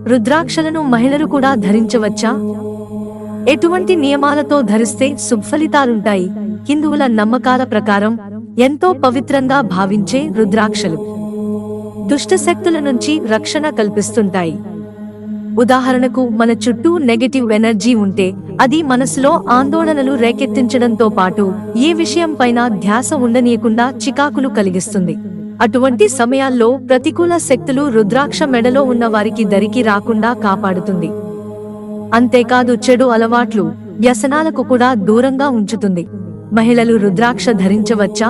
రుద్రాక్షలను మహిళలు కూడా ధరించవచ్చా? ఎటువంటి నియమాలతో ధరిస్తే సుఫలితాలుంటాయి? హిందువుల నమ్మకాల ప్రకారం ఎంతో పవిత్రంగా భావించే రుద్రాక్షలు దుష్టశక్తుల నుంచి రక్షణ కల్పిస్తుంటాయి. ఉదాహరణకు, మన చుట్టూ నెగటివ్ ఎనర్జీ ఉంటే అది మనసులో ఆందోళనలు రేకెత్తించడంతో పాటు ఏ విషయంపైన ధ్యాస ఉండనీయకుండా చికాకులు కలిగిస్తుంది. అటువంటి సమయాల్లో ప్రతికూల శక్తులు రుద్రాక్ష మెడలో ఉన్న వారికి దరికి రాకుండా కాపాడుతుంది. అంతేకాదు, చెడు అలవాట్లు, వ్యసనాలకు కూడా దూరంగా ఉంచుతుంది. మహిళలు రుద్రాక్ష ధరించవచ్చా?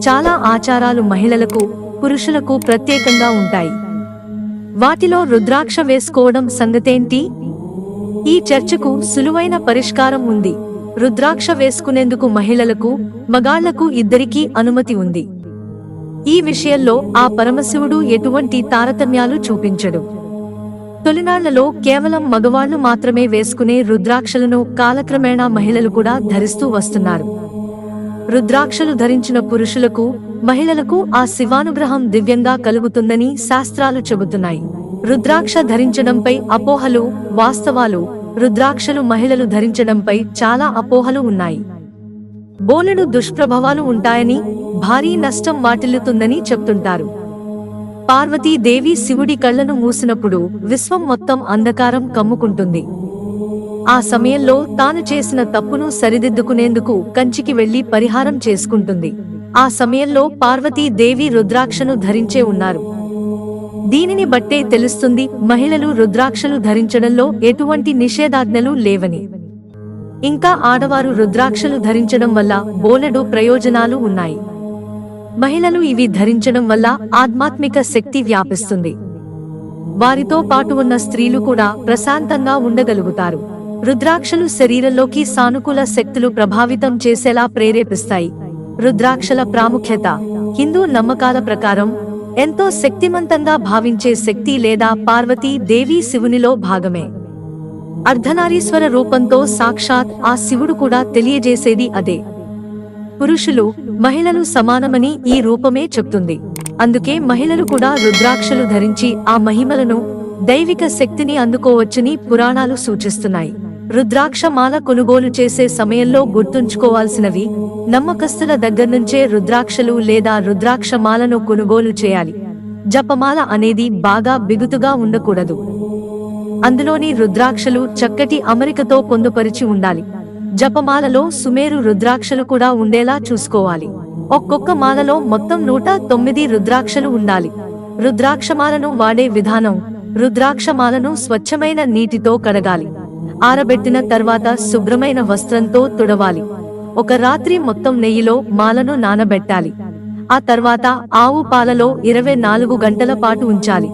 చాలా ఆచారాలు మహిళలకు, పురుషులకు ప్రత్యేకంగా ఉంటాయి. వాటిలో రుద్రాక్ష వేసుకోవడం సంగతేంటి? ఈ చర్చకు సులువైన పరిష్కారం ఉంది. రుద్రాక్ష వేసుకునేందుకు మహిళలకు, మగాళ్లకు ఇద్దరికీ అనుమతి ఉంది. ఈ విషయంలో ఆ పరమశివుడు ఎటువంటి తారతమ్యాలు చూపించడు. తొలినాళ్లలో కేవలం మగవాళ్లు మాత్రమే వేసుకునే రుద్రాక్షలను కాలక్రమేణా మహిళలు కూడా ధరిస్తూ వస్తున్నారు. రుద్రాక్షలు ధరించిన పురుషులకు, మహిళలకు ఆ శివానుగ్రహం దివ్యంగా కలుగుతుందని శాస్త్రాలు చెబుతున్నాయి. రుద్రాక్ష ధరించడంపై అపోహలు, వాస్తవాలు. రుద్రాక్షలు మహిళలు ధరించడంపై చాలా అపోహలు ఉన్నాయి. బోలెడు దుష్ప్రభావాలు ఉంటాయని, భారీ నష్టం వాటిల్లుతుందని చెప్తుంటారు. పార్వతీదేవి శివుడి కళ్లను మూసినప్పుడు విశ్వం మొత్తం అంధకారం కమ్ముకుంటుంది. ఆ సమయంలో తాను చేసిన తప్పును సరిదిద్దుకునేందుకు కంచికి వెళ్లి పరిహారం చేసుకుంటుంది. ఆ సమయంలో పార్వతీదేవి రుద్రాక్షను ధరించే ఉన్నారు. దీనిని బట్టే తెలుస్తుంది మహిళలు రుద్రాక్షలు ధరించడంలో ఎటువంటి నిషేధాజ్ఞలు లేవని. ఇంకా ఆడవారు రుద్రాక్షలు ధరించడం వల్ల బోలెడు ప్రయోజనాలు ఉన్నాయి. మహిళలు ఇవి ధరించడం వల్ల ఆధ్యాత్మిక శక్తి వ్యాపిస్తుంది. వారితో పాటు ఉన్న స్త్రీలు కూడా ప్రశాంతంగా ఉండగలుగుతారు. రుద్రాక్షలు శరీరంలోకి సానుకూల శక్తులు ప్రభావితం చేసేలా ప్రేరేపిస్తాయి. రుద్రాక్షల ప్రాముఖ్యత. హిందూ నమ్మకాల ప్రకారం ఎంతో శక్తిమంతంగా భావించే శక్తి లేదా పార్వతీ దేవి శివునిలో భాగమే. అర్ధనారీశ్వర రూపంతో సాక్షాత్ ఆ శివుడు కూడా తెలియజేసేది అదే. పురుషులు, మహిళలు సమానమని ఈ రూపమే చెప్తుంది. అందుకే మహిళలు కూడా రుద్రాక్షలు ధరించి ఆ మహిమలను, దైవిక శక్తిని అందుకోవచ్చని పురాణాలు సూచిస్తున్నాయి. రుద్రాక్ష మాల కొనుగోలు చేసే సమయంలో గుర్తుంచుకోవాల్సినవి: నమ్మకస్తుల దగ్గర్నుంచే రుద్రాక్షలు లేదా రుద్రాక్ష మాలను కొనుగోలు చేయాలి. జపమాల అనేది బాగా బిగుతుగా ఉండకూడదు. అందులోని రుద్రాక్షలు చక్కటి అమరికతో పొందుపరిచి ఉండాలి. జపమాలలో సుమేరు రుద్రాక్షలు కూడా ఉండేలా చూసుకోవాలి. ఒక్కొక్క మాలలో మొత్తం 109 రుద్రాక్షలు ఉండాలి. రుద్రాక్షమాలను వాడే విధానం: రుద్రాక్షమాలను స్వచ్ఛమైన నీటితో కడగాలి. ఆరబెట్టిన తర్వాత శుభ్రమైన వస్త్రంతో తుడవాలి. ఒక రాత్రి మొత్తం నెయ్యిలో మాలను నానబెట్టాలి. ఆ తర్వాత ఆవు పాలలో 24 గంటల పాటు ఉంచాలి.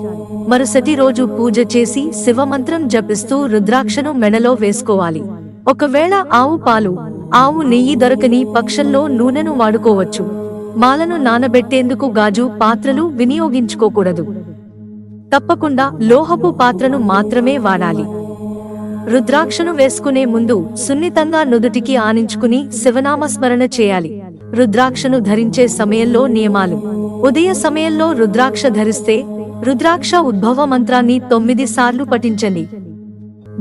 మరుసటి రోజు పూజ చేసి శివమంత్రం జపిస్తూ రుద్రాక్షను మెడలో వేసుకోవాలి. ఒకవేళ ఆవు పాలు, ఆవు నెయ్యి దొరకని పక్షంలో నూనెను వాడుకోవచ్చు. మాలను నానబెట్టేందుకు గాజు పాత్రలు వినియోగించుకోకూడదు. తప్పకుండా లోహపు పాత్రను మాత్రమే వాడాలి. రుద్రాక్షను వేసుకునే ముందు సున్నితంగా నుదుటికి ఆనించుకుని శివనామస్మరణ చేయాలి. రుద్రాక్షను ధరించే సమయంలో నియమాలు: ఉదయ సమయంలో రుద్రాక్ష ధరిస్తే రుద్రాక్ష ఉద్భవ మంత్రాన్ని 9 సార్లు పఠించండి.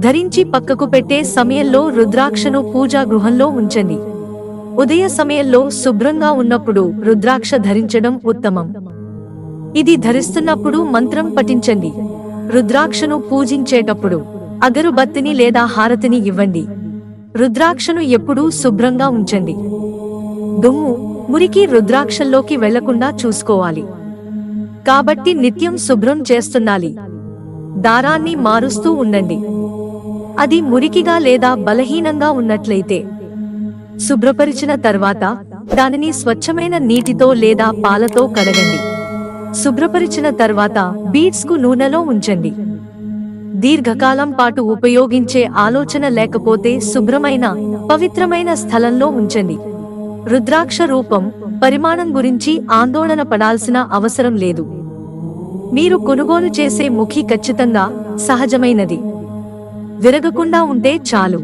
ధరించి పక్కకు పెట్టే సమయంలో రుద్రాక్షను పూజా గృహంలో ఉంచండి. ఉదయ సమయంలో శుభ్రంగా ఉన్నప్పుడు రుద్రాక్ష ధరించడం ఉత్తమం. ఇది ధరిస్తున్నప్పుడు మంత్రం పఠించండి. రుద్రాక్షను పూజించేటప్పుడు అగరుబత్తిని లేదా హారతిని ఇవ్వండి. రుద్రాక్షను ఎప్పుడూ శుభ్రంగా ఉంచండి. దుమ్ము, మురికి రుద్రాక్షల్లోకి వెళ్లకుండా చూసుకోవాలి. కాబట్టి నిత్యం శుభ్రం చేస్తుండాలి. దారాన్ని మారుస్తూ ఉండండి. అది మురికిగా లేదా బలహీనంగా ఉన్నట్లయితే శుభ్రపరిచిన తర్వాత దానిని స్వచ్ఛమైన నీటితో లేదా పాలతో కడగండి. శుభ్రపరిచిన తర్వాత బీడ్స్ కు నూనెలో ఉంచండి. దీర్ఘకాలం పాటు ఉపయోగించే ఆలోచన లేకపోతే శుభ్రమైన, పవిత్రమైన స్థలంలో ఉంచండి. రుద్రాక్ష రూపం, పరిమాణం గురించి ఆందోళన పడాల్సిన అవసరం లేదు. మీరు కొనుగోలు చేసే ముఖి ఖచ్చితంగా సహజమైనది, విరగకుండా ఉంటే చాలు.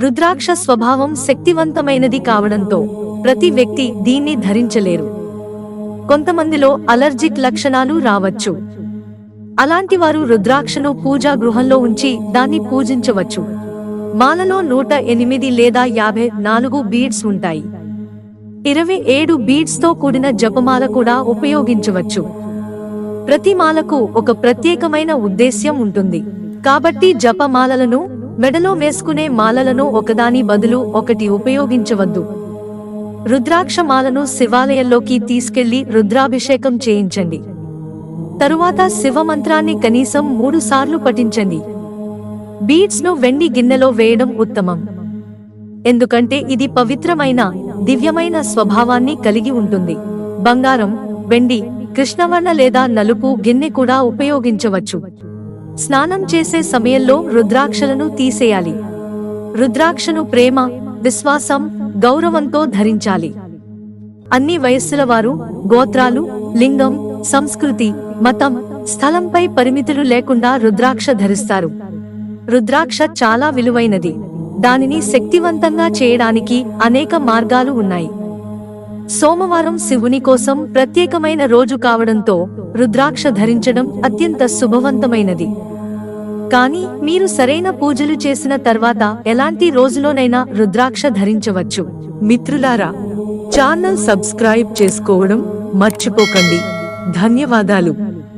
రుద్రాక్ష స్వభావం శక్తివంతమైనది కావడంతో ప్రతి వ్యక్తి దీన్ని ధరించలేరు. కొంతమందిలో అలర్జిక్ లక్షణాలు రావచ్చు. అలాంటి వారు రుద్రాక్షను పూజా గృహంలో ఉంచి దాన్ని పూజించవచ్చు. మాలలో 108 లేదా 54 బీడ్స్ ఉంటాయి. 27 బీడ్స్ తో కూడిన జపమాల కూడా ఉపయోగించవచ్చు. ప్రతి మాలకు ఒక ప్రత్యేకమైన ఉద్దేశ్యం ఉంటుంది. కాబట్టి జపమాలలను, మెడలో వేసుకునే మాలలను ఒకదాని బదులు ఒకటి ఉపయోగించవద్దు. రుద్రాక్ష మాలను శివాలయంలోకి తీసుకెళ్లి రుద్రాభిషేకం చేయించండి. తరువాత శివమంత్రాన్ని కనీసం 3 సార్లు పఠించండి. బీడ్స్ ను వెండి గిన్నెలో వేయడం ఉత్తమం. ఎందుకంటే ఇది పవిత్రమైన, దివ్యమైన స్వభావాన్ని కలిగి ఉంటుంది. బంగారం, వెండి, కృష్ణవర్ణ లేదా నలుపు గిన్నె కూడా ఉపయోగించవచ్చు. స్నానం చేసే సమయంలో రుద్రాక్షలను తీసేయాలి. రుద్రాక్షను ప్రేమ, విశ్వాసం, గౌరవంతో ధరించాలి. అన్ని వయస్సుల వారు, గోత్రాలు, లింగం, సంస్కృతి, మతం, స్థలంపై పరిమితులు లేకుండా రుద్రాక్ష ధరిస్తారు. రుద్రాక్ష చాలా విలువైనది. దానిని శక్తివంతంగా చేయడానికి అనేక మార్గాలు ఉన్నాయి. సోమవారం శివుని కోసం ప్రత్యేకమైన రోజు కావడంతో రుద్రాక్ష ధరించడం అత్యంత శుభవంతమైనది. కానీ మీరు సరైన పూజలు చేసిన తర్వాత ఎలాంటి రోజులోనైనా రుద్రాక్ష ధరించవచ్చు. మిత్రులారా, ఛానల్ సబ్స్క్రైబ్ చేసుకోవడం మర్చిపోకండి. ధన్యవాదాలు.